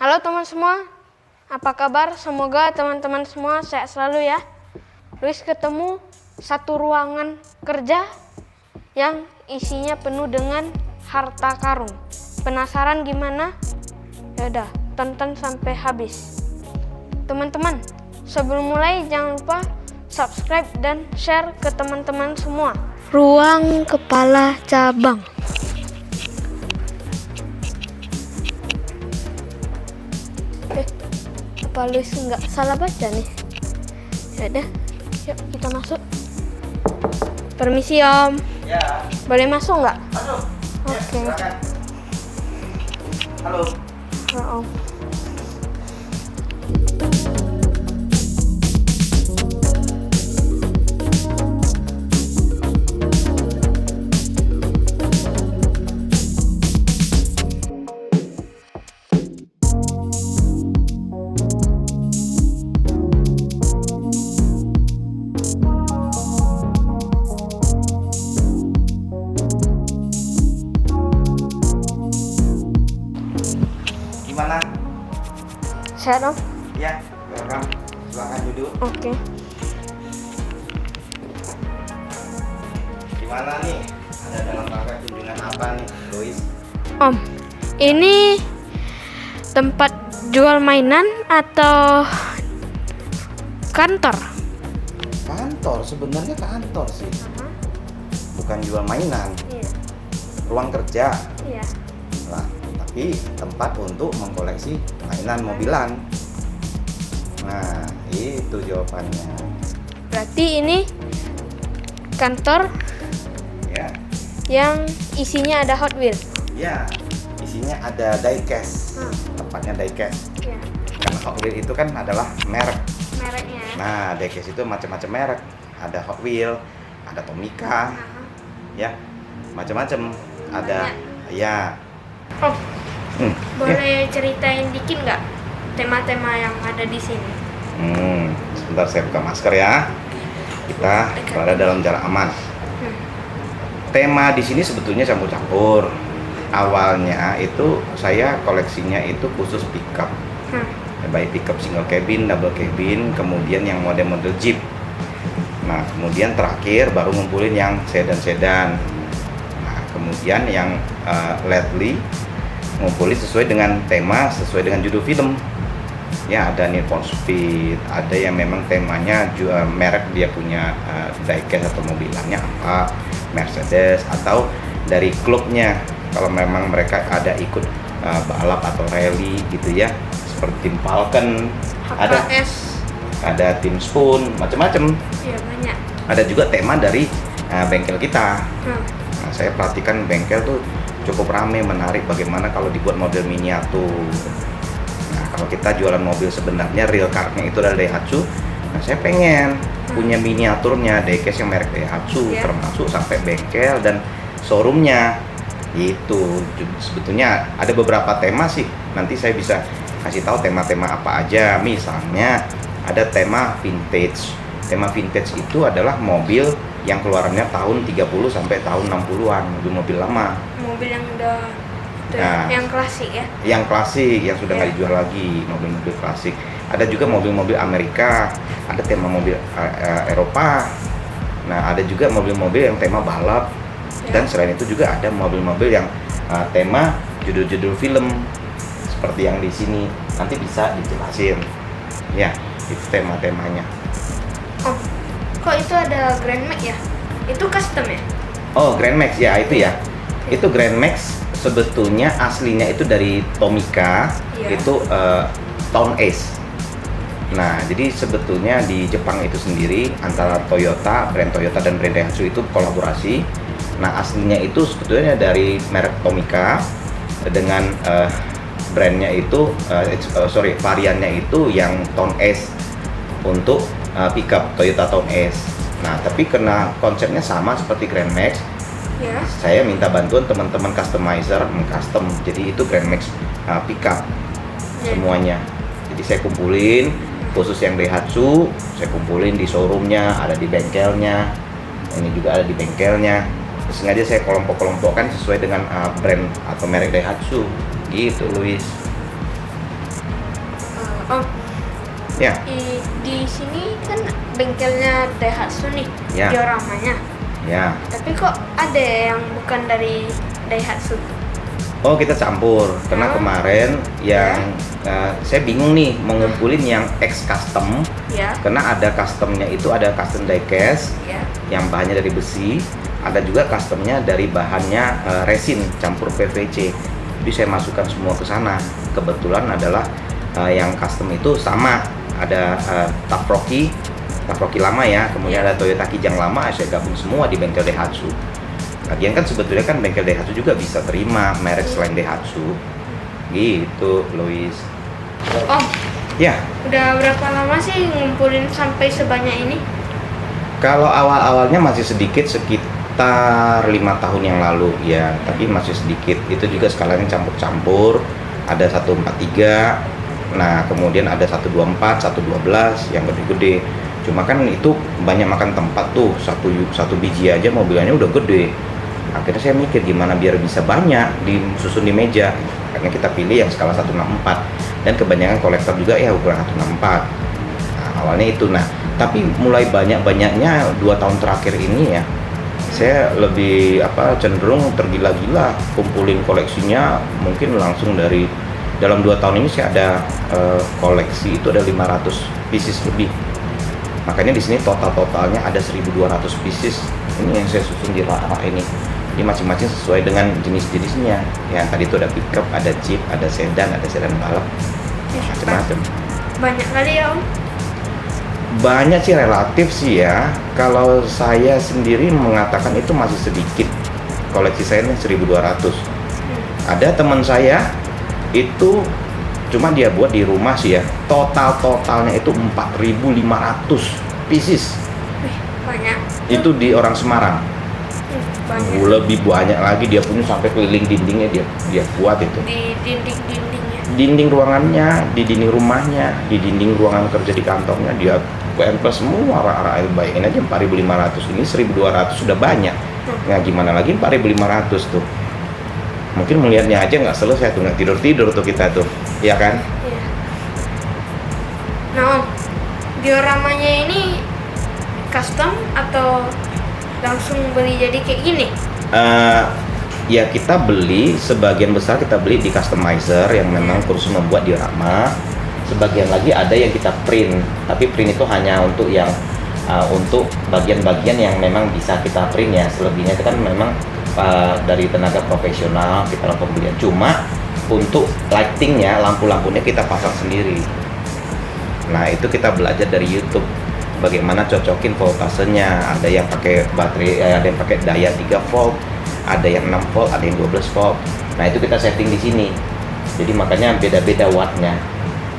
Halo teman semua, apa kabar? Semoga teman-teman semua sehat selalu ya. Luis ketemu satu ruangan kerja yang isinya penuh dengan harta karun. Penasaran gimana? Yaudah, tonton sampai habis. Teman-teman, sebelum mulai jangan lupa subscribe dan share ke teman-teman semua. Ruang kepala cabang. Apa Luis nggak salah baca nih? Yaudah, yuk kita masuk. Permisi Om. Ya. Boleh masuk nggak? Masuk. Ya, Oke. silakan. Halo. Ya, Om. Gimana? Sehat Om? Ya, welcome. Silakan duduk. Oke. Gimana nih? Ada dalam rangka kunjungan apa nih, Luis? Om, ini tempat jual mainan atau kantor? Kantor, sebenarnya kantor sih. Bukan jual mainan, Iya. ruang kerja. Iya. Nah, tapi tempat untuk mengkoleksi mainan mobilan. Nah, itu jawabannya. Berarti ini kantor Ya. yang isinya ada Hot Wheels. Ya, isinya ada diecast. Tepatnya diecast. Iya. Karena Hot Wheels itu kan adalah merek. Mereknya. Nah, diecast itu macam-macam merek. Ada Hot Wheels, ada Tomica, ya, macam-macam. Ada, ya. Om, Ya. boleh ceritain dikit nggak tema-tema yang ada di sini? Sebentar saya buka masker ya. Kita berada dalam jarak aman. Tema di sini sebetulnya campur-campur. Awalnya itu saya koleksinya itu khusus pickup. Baik pickup single cabin, double cabin, kemudian yang model-model Jeep. Nah, kemudian terakhir baru ngumpulin yang sedan-sedan. Nah, kemudian yang lately ngumpulin sesuai dengan tema, sesuai dengan judul film. Ya, ada Need for Speed, ada yang memang temanya merek dia punya diecast atau mobilannya apa, Mercedes, atau dari klubnya kalau memang mereka ada ikut balap atau rally gitu ya, seperti tim Falcon, HKS. ada tim Spoon, macam-macam. Iya, banyak. Ada juga tema dari bengkel kita. Nah, saya perhatikan bengkel tuh cukup ramai, menarik. Bagaimana kalau dibuat model miniatur. Nah, kalau kita jualan mobil sebenarnya real car-nya itu adalah Daihatsu. Nah, saya pengen punya miniaturnya diecast yang merek Daihatsu, termasuk sampai bengkel dan showroomnya. Itu sebetulnya ada beberapa tema sih. Nanti saya bisa kasih tahu tema-tema apa aja. Misalnya ada tema vintage. Tema vintage itu adalah mobil yang keluarannya tahun 30 sampai tahun 60-an, mobil-mobil lama. Mobil yang udah Nah, yang klasik ya. Yang klasik, yang sudah nggak dijual lagi, mobil-mobil klasik. Ada juga mobil-mobil Amerika, ada tema mobil Eropa. Nah, ada juga mobil-mobil yang tema balap. Dan selain itu juga ada mobil-mobil yang tema judul-judul film seperti yang di sini. Nanti bisa dijelasin. Ya, itu tema-temanya. Oh, kok itu ada Grand Max ya? Itu custom ya? Oh, Grand Max ya, itu ya. Itu Grand Max sebetulnya aslinya itu dari Tomica, itu Town Ace. Nah, jadi sebetulnya di Jepang itu sendiri antara Toyota, brand Toyota dan brand Daihatsu itu kolaborasi. Nah, aslinya itu sebetulnya dari merek Tomica dengan brandnya itu, variannya itu yang Town Ace untuk pickup Toyota Town Ace. Nah, tapi karena konsepnya sama seperti Grand Max, saya minta bantuan teman-teman customizer mengcustom. Jadi itu Grand Max pickup semuanya. Jadi saya kumpulin khusus yang Daihatsu, saya kumpulin di showroomnya, ada di bengkelnya. Ini juga ada di bengkelnya. Sengaja saya kelompok-kelompokkan sesuai dengan brand atau merek Daihatsu. Gitu, Luis. Om, Ya, di sini kan bengkelnya Daihatsu nih, Ya. dioramanya. ya. Tapi kok ada yang bukan dari Daihatsu? Oh, kita campur. Karena Oh. kemarin yang saya bingung nih mau ngumpulin yang X custom. Ya, Karena ada customnya itu ada custom diecast ya. yang bahannya dari besi, ada juga customnya dari bahannya resin campur PVC. Jadi saya masukkan semua ke sana. Kebetulan adalah yang custom itu sama, ada Tafroki lama ya, kemudian Ya. ada Toyota Kijang lama, saya gabung semua di bengkel Daihatsu. Lagian kan sebetulnya kan bengkel Daihatsu juga bisa terima merek selain Daihatsu. Gitu, Louis. Om, Ya, udah berapa lama sih ngumpulin sampai sebanyak ini? kalau awal-awalnya masih sedikit, sekitar 5 tahun yang lalu ya, tapi masih sedikit. Itu juga sekalian campur-campur. Ada 143, nah kemudian ada 124, 112 yang gede-gede. Cuma kan itu banyak makan tempat tuh, satu biji aja mobilnya udah gede. Akhirnya saya mikir gimana biar bisa banyak disusun di meja. Akhirnya kita pilih yang skala 164, dan kebanyakan kolektor juga ya ukuran 164. Nah, awalnya itu. Nah, tapi mulai banyak-banyaknya 2 tahun terakhir ini ya, saya lebih cenderung tergila-gila kumpulin koleksinya. Mungkin langsung dari dalam 2 tahun ini saya ada koleksi itu ada 500 pieces lebih. Makanya di sini totalnya ada 1.200 pieces. Ini yang saya susun di rak ini. Jadi masing-masing sesuai dengan jenis-jenisnya. Yang tadi itu ada pickup, ada jeep, ada sedan balap, macam-macam. Banyak kali ya Om? Banyak sih, relatif sih ya. Kalau saya sendiri mengatakan itu masih sedikit. Koleksi saya ini 1.200. Ada teman saya itu cuma dia buat di rumah sih ya. Totalnya itu 4.500 pieces. Wih, banyak. Itu di orang Semarang. Banyak. Lebih banyak lagi, dia punya sampai keliling dindingnya dia buat itu. Di dinding-dindingnya. Dinding ruangannya, di dinding rumahnya, di dinding ruangan kerja di kantornya, dia tempel semua arah-arah. Bayangin aja 4.500, ini 1.200 sudah banyak. Nah gimana lagi 4.500 tuh. Mungkin melihatnya aja nggak selesai tuh, nggak tidur tuh kita tuh, ya kan? Iya. Nah Om, dioramanya ini custom atau langsung beli jadi kayak gini? Ya kita beli, sebagian besar kita beli di customizer yang memang kursus membuat diorama. Sebagian lagi ada yang kita print, tapi print itu hanya untuk yang untuk bagian-bagian yang memang bisa kita print ya. Selebihnya itu kan memang dari tenaga profesional kita lakukan pembelian. Cuma untuk lightingnya, lampu-lampunya kita pasang sendiri. Nah itu kita belajar dari YouTube bagaimana cocokin voltasenya. Ada yang pakai baterai, ada yang pakai daya 3 volt, ada yang 6 volt, ada yang 12 volt. Nah itu kita setting di sini. Jadi makanya beda-beda wattnya.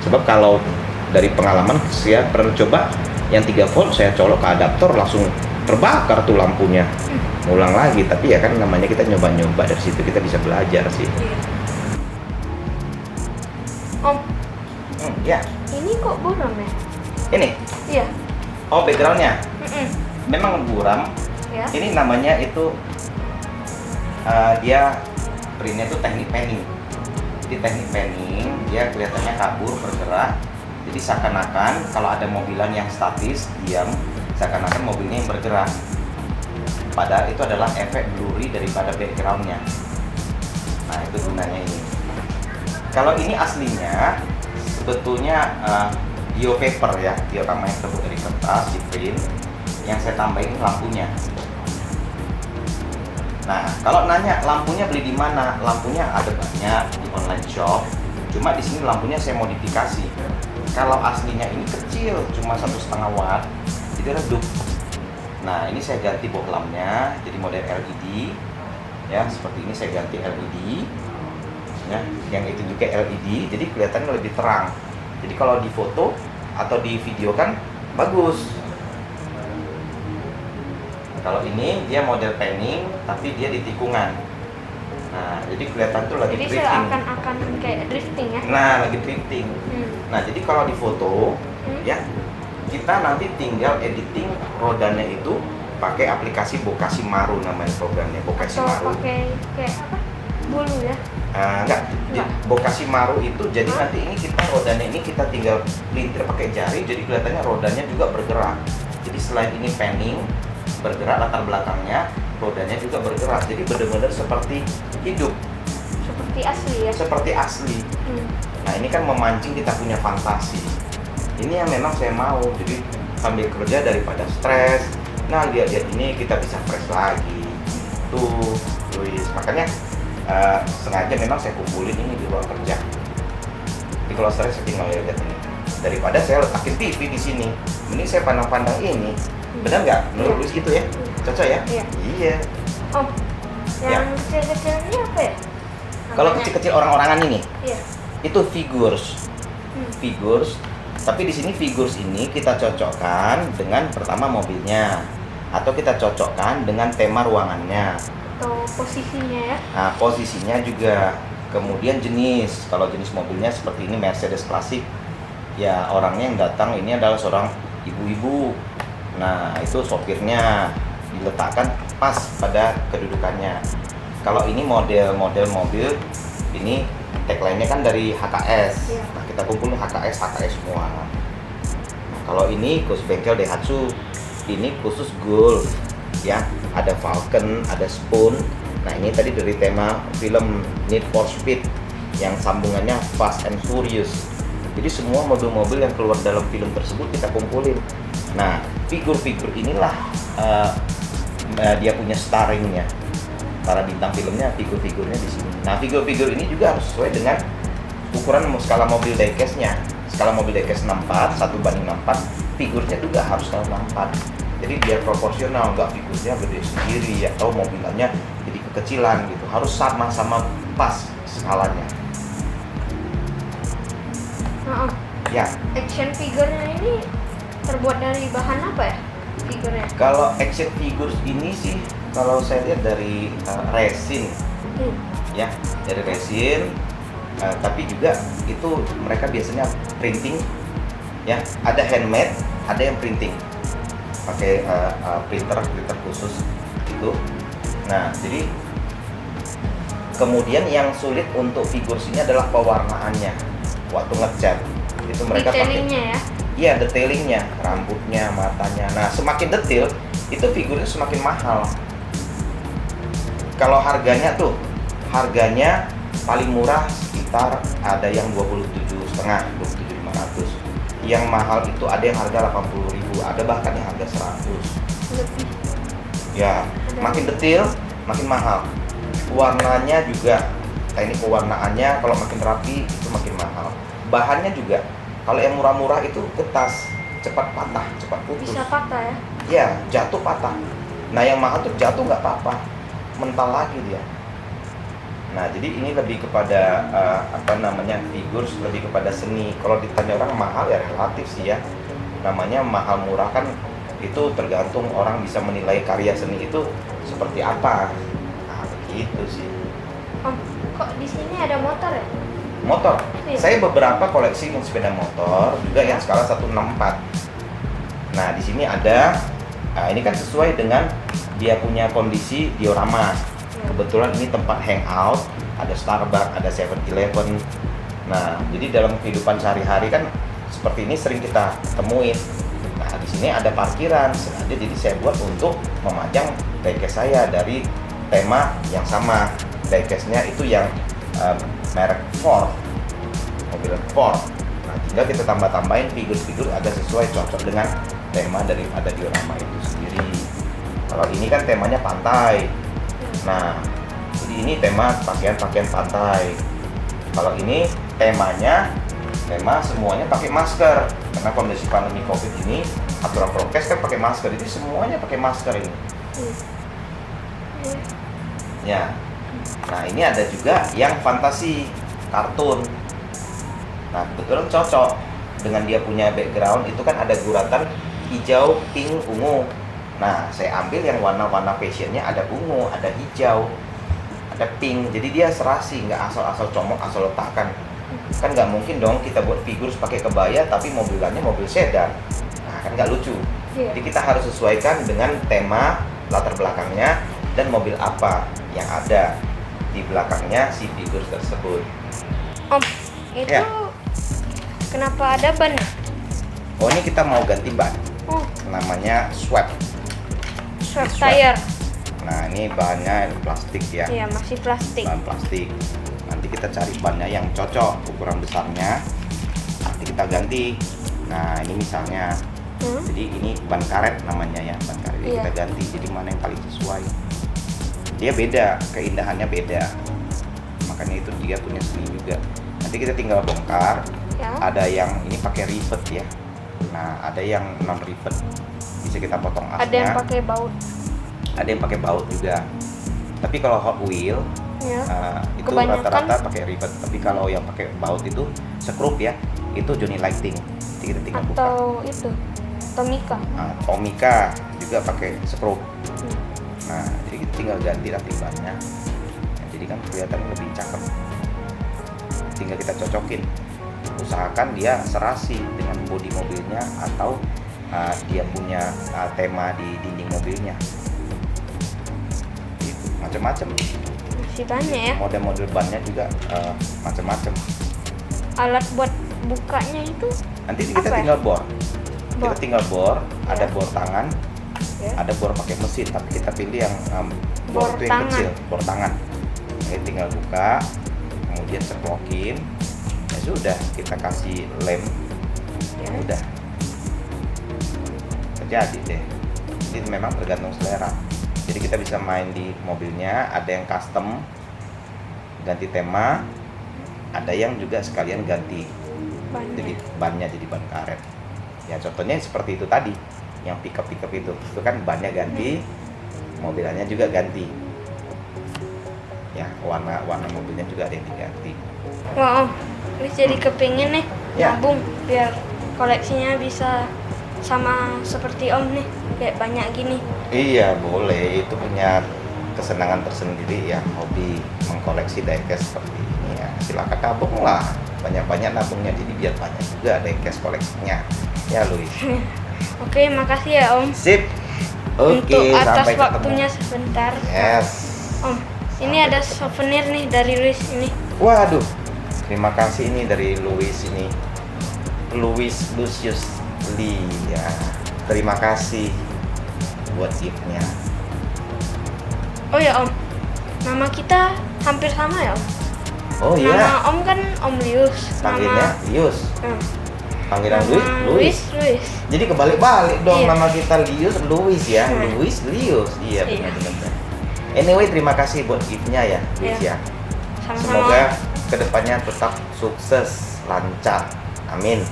Sebab kalau dari pengalaman saya pernah coba yang 3 volt, saya colok ke adaptor langsung terbakar tuh lampunya. Ngulang lagi, tapi ya kan namanya kita nyoba-nyoba, dari situ kita bisa belajar sih. Iya. Om, Ya, ini kok buram ya? ini. Iya. Oh, backgroundnya Mm-mm. memang buram. Ya. Ini namanya itu dia printnya itu teknik panning. Di teknik panning dia kelihatannya kabur, bergerak. Jadi seakan-akan kalau ada mobilan yang statis, diam, seakan-akan mobilnya yang bergerak. Padahal itu adalah efek blurry daripada backgroundnya. Nah itu gunanya ini. Kalau ini aslinya sebetulnya dio paper ya, diorama yang terbuat dari kertas, di print. Yang saya tambahin lampunya. Nah, kalau nanya lampunya beli di mana? Lampunya ada banyak di online shop. Cuma di sini lampunya saya modifikasi. Kalau aslinya ini kecil, cuma 1,5 watt, jadi redup. Nah, ini saya ganti bohlamnya jadi model LED. Ya, seperti ini saya ganti LED. Ya, yang itu juga LED, jadi kelihatannya lebih terang. Jadi kalau di foto atau di video kan bagus. Kalau ini dia model panning, tapi dia di tikungan. Nah, jadi kelihatan tuh lagi Jadi drifting. seakan-akan kayak drifting ya? Nah, lagi drifting. Nah, jadi kalau di foto, ya kita nanti tinggal editing rodanya itu pakai aplikasi Bokasi Maru, namanya programnya Bokasi Atau Maru. pakai kayak apa? Bulu ya? Enggak. Bokashi Maru itu jadi nanti ini kita rodanya ini kita tinggal pelintir pakai jari, jadi kelihatannya rodanya juga bergerak. Jadi selain ini panning bergerak latar belakangnya, rodanya juga bergerak. Jadi benar-benar seperti hidup, Seperti asli ya. seperti asli. Nah ini kan memancing kita punya fantasi. Ini yang memang saya mau. Jadi sambil kerja daripada stres. Nah lihat-lihat ini kita bisa fresh lagi. Tuh, Luis. Makanya sengaja memang saya kumpulin ini di ruang kerja. Jadi kalau stres saya tinggal lihat ini. Daripada saya letakin TV di sini, mending saya pandang-pandang ini. Benar nggak? Menurut Luis gitu ya? Cocok ya? Iya. Iya. Om, yang kecil-kecil ini apa ya? Kalau Namanya? kecil-kecil orang-orangan ini, Iya. itu figures. Figures. Tapi di sini figures ini kita cocokkan dengan pertama mobilnya, atau kita cocokkan dengan tema ruangannya. Atau posisinya ya. Nah, posisinya juga. Kemudian jenis, kalau jenis mobilnya seperti ini Mercedes klasik, ya orangnya yang datang ini adalah seorang ibu-ibu. Nah, itu sopirnya diletakkan pas pada kedudukannya. Kalau ini model-model mobil, ini tagline-nya kan dari HKS. Iya. Nah, kita kumpulin HKS semua. Nah, kalau ini khusus bengkel Daihatsu, ini khusus Golf. Ya, ada Falcon, ada Spoon. Nah, ini tadi dari tema film Need for Speed yang sambungannya Fast and Furious. Jadi semua mobil-mobil yang keluar dalam film tersebut kita kumpulin. Nah, figur-figur inilah dia punya starringnya. Para bintang filmnya, figur-figurnya di sini. Nah, figur-figur ini juga harus sesuai dengan ukuran skala mobil diecast-nya. Skala mobil diecast 64, 1:64, figurnya juga harus 64. Jadi biar proporsional, nggak figurnya gede sendiri atau mobilannya jadi kekecilan gitu. Harus sama-sama pas skalanya. Nah, Om, Ya, action figurnya ini terbuat dari bahan apa ya? Figurnya? kalau action figures ini sih kalau saya lihat dari resin ya, dari resin. Tapi juga itu mereka biasanya printing ya, ada handmade, ada yang printing pakai printer khusus itu. Nah, jadi kemudian yang sulit untuk figur ini adalah pewarnaannya waktu ngecat. Itu mereka pakai, Detailingnya ya. iya, detailingnya, rambutnya, matanya. Nah, semakin detail itu figurnya semakin mahal. Kalau harganya paling murah sekitar ada yang 27,5, 27.500. Yang mahal itu ada yang harga 80.000, ada bahkan yang harga 100. Lebih. Ya, makin detail makin mahal. Warnanya juga, teknik pewarnaannya kalau makin rapi itu makin mahal. Bahannya juga, kalau yang murah-murah itu kertas, cepat patah, cepat putus. Bisa patah ya. Ya, jatuh patah. Nah, yang mahal tuh jatuh nggak apa-apa, mental lagi dia. Nah, jadi ini lebih kepada figur, lebih kepada seni. Kalau ditanya orang mahal ya relatif sih ya. Namanya mahal murah kan itu tergantung orang bisa menilai karya seni itu seperti apa. Nah, begitu sih. Om, kok di sini ada motor ya? Motor. Iya. Saya beberapa koleksi sepeda motor juga yang skala 164. Nah, di sini ada ini kan sesuai dengan dia punya kondisi diorama. Kebetulan ini tempat hangout, ada Starbucks, ada 7-Eleven. Nah, jadi dalam kehidupan sehari-hari kan seperti ini sering kita temuin. Nah, di sini ada parkiran, sengaja jadi saya buat untuk memajang diecast saya dari tema yang sama. Diecast-nya itu yang merek Ford, mobil Ford. Nah, tinggal kita tambah-tambahin figur-figur agar sesuai cocok dengan tema daripada diorama itu sendiri. Kalau ini kan temanya pantai. Nah, jadi ini tema pakaian-pakaian pantai. Kalau ini temanya semuanya pakai masker karena kondisi pandemi COVID ini aturan prokes kan pakai masker, jadi semuanya pakai masker ini. Ya. Nah, ini ada juga yang fantasi kartun. Nah, kebetulan cocok dengan dia punya background itu kan ada guratan hijau, pink, ungu. Nah, saya ambil yang warna-warna fashionnya ada ungu, ada hijau, ada pink. Jadi dia serasi, nggak asal-asal comot, asal letakkan. Kan nggak mungkin dong kita buat figur pakai kebaya tapi mobilannya mobil sedan. Nah, kan nggak lucu. Jadi kita harus sesuaikan dengan tema latar belakangnya dan mobil apa yang ada. di belakangnya si figur tersebut. Om, itu Ya. kenapa ada ban? Oh, ini kita mau ganti ban. Oh, Namanya swap. swap Swap. tire. Nah, ini bahannya plastik ya. Iya, masih plastik. Bahan plastik. Nanti kita cari bannya yang cocok ukuran besarnya. Nanti kita ganti. Nah, ini misalnya. Jadi ini ban karet namanya ya, ban karet. Jadi Iya. kita ganti. Jadi mana yang paling sesuai. Dia beda, keindahannya beda. Makanya itu dia punya seni juga. Nanti kita tinggal bongkar. Ya. Ada yang ini pakai rivet ya. Nah, ada yang non rivet. Bisa kita potong asnya. Ada yang pakai baut. Ada yang pakai baut juga. Tapi kalau Hot Wheel Ya. itu Kebanyakan- rata-rata pakai rivet. Tapi kalau yang pakai baut itu skrup ya, itu Johnny Lighting. Jadi kita tinggal buka. Atau itu Tomica. Nah, Tomica juga pakai skrup. Hmm. Nah, jadi kita tinggal ganti nanti bannya. Nah, jadi kan kelihatan lebih cakep. Tinggal kita cocokin. Usahakan dia serasi dengan bodi mobilnya atau dia punya tema di dinding mobilnya. Gitu. Macam-macam. Masih banyak ya. Model-model bannya juga macam-macam. Alat buat bukanya itu Nanti kita Apa ya? tinggal bor. Kita Bor. tinggal bor, ada Ya. bor tangan, ya. ada bor pakai mesin, tapi kita pilih yang Bor bor itu yang tangan. kecil, bor tangan. Jadi tinggal buka, kemudian ceplokin, ya sudah kita kasih lem, Ya. udah terjadi deh. Jadi memang tergantung selera. Jadi kita bisa main di mobilnya, ada yang custom ganti tema, ada yang juga sekalian ganti jadi Banyak. bannya jadi ban karet. Ya contohnya seperti itu tadi, yang pickup itu kan bannya ganti, mobilannya juga ganti. Ya warna mobilnya juga ada yang diganti. Wah, Om, Wis jadi kepingin nih Ya. nabung biar koleksinya bisa sama seperti Om nih, kayak banyak gini. Iya boleh, itu punya kesenangan tersendiri ya, hobi mengkoleksi diecast seperti ini ya. Silakan nabung lah, banyak-banyak nabungnya, jadi biar banyak juga diecast koleksinya. Ya Luis. Oke, makasih ya Om. Sip. Oke, Untuk atas sampai waktunya ketemu. sebentar. Yes. Om, ini ada souvenir nih dari Luis ini. Waduh, terima kasih ini dari Louis ini. Louis Lucius Lee ya. Terima kasih buat gift-nya. Oh ya Om, nama kita hampir sama ya Om. Oh Nama iya, Om kan Om Lius. panggilnya Lius. Hmm, Panggilan nama Louis. Luis. Jadi kebalik-balik dong, Iya. nama kita Lius, Louis ya. Hmm. Louis, Lius. Iya, Iya. benar-benar. Anyway, terima kasih buat gift-nya ya, Lius Iya. ya. Sama-sama. Semoga kedepannya tetap sukses, lancar. Amin.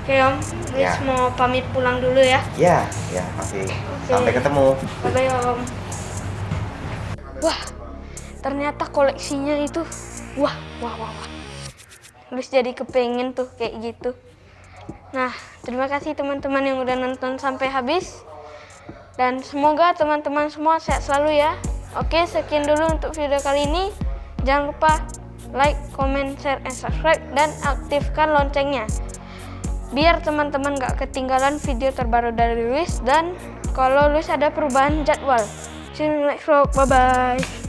Oke Om, Luis Ya. mau pamit pulang dulu ya. Ya, masih. Sampai ketemu. Bye-bye Om. Wah, ternyata koleksinya itu wah. Luis jadi kepengen tuh kayak gitu. Nah, terima kasih teman-teman yang udah nonton sampai habis. Dan semoga teman-teman semua sehat selalu ya. Oke, sekian dulu untuk video kali ini. Jangan lupa like, comment, share, and subscribe. Dan aktifkan loncengnya. Biar teman-teman gak ketinggalan video terbaru dari Luis. Dan kalau Luis ada perubahan jadwal. See you next vlog. Bye-bye.